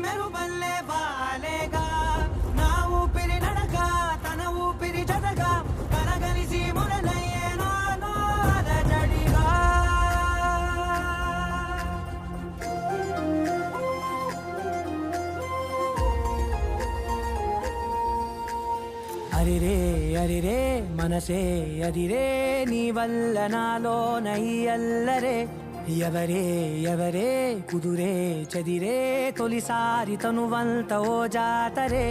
మెరుపల్లే బాలేగా నా ఊపిరి నడక తన ఊపిరి జతగా కనగలిసి మొదలయ్యేనో అలజడిగా అరిరే అరిరే మనసే అరిరే నీ వల్ల నాలో నయ్యల్లరే ఎవరే ఎవరే కుదురే చదిరే తొలిసారి తనువంత ఓ జాతరే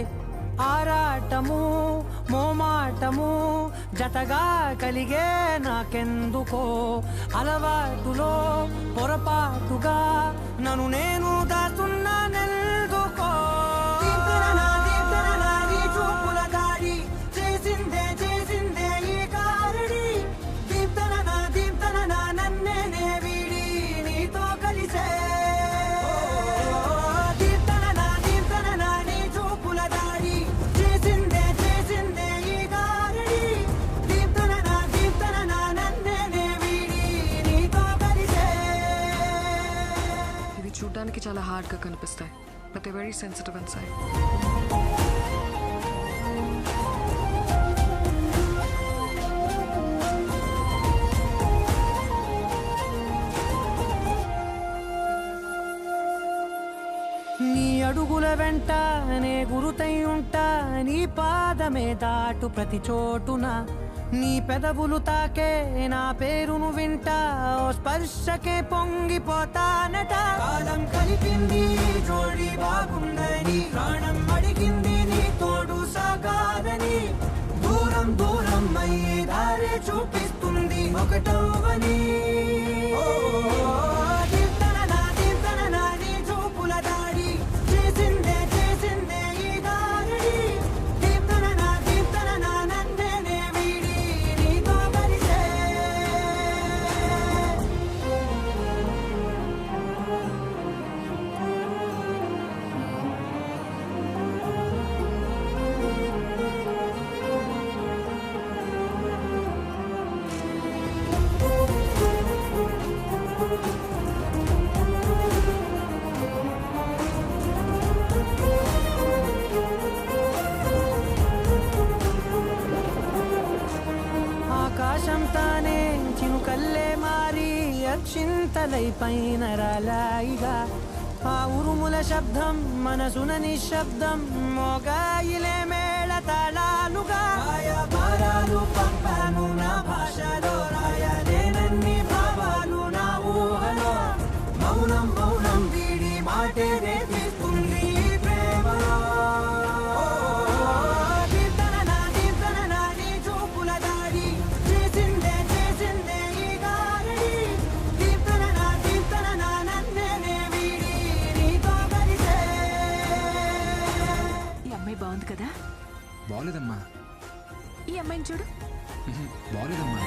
ఆరాటము మోమాటము జతగా కలిగే నాకెందుకో అలవాటులో పొరపాటుగా నన్ను నేను దాస్తున్నా నెల్దుకో చూడడానికి చాలా హార్డ్గా కనిపిస్తాయి but they very sensitive inside. నీ అడుగుల వెంట నే గురుతై ఉంటా నీ పాదమే దాటు ప్రతి చోటున నీ పెదవులు తాకే నా పేరును వింటా ఓ స్పర్శకే పొంగిపోతానట కాలం కలిపింది జోడి బాగుందని ప్రాణం అడిగింది నీ తోడు సాగాలని దూరం దూరం అయ్యే దారే చూపిస్తుంది ఒకటవని ఆకాశం తానే చినుకల్లే మారి అక్షింతలై పైన రాలాయిగా ఆ ఉరుముల శబ్దం మనసున నిశ్శబ్దం మోగాయిలే మేళ తాళాలుగా భారాలు పంపాను నా భాషలో రాయలేనన్ని భావాలు నా ఊహలో మౌనం మౌనం వీడి మాటే రేపిస్తుంది ప్రేమలో బాగుంది కదా? బాలేదమ్మా. ఈ అమ్మాయిని చూడు. బాలేదమ్మా.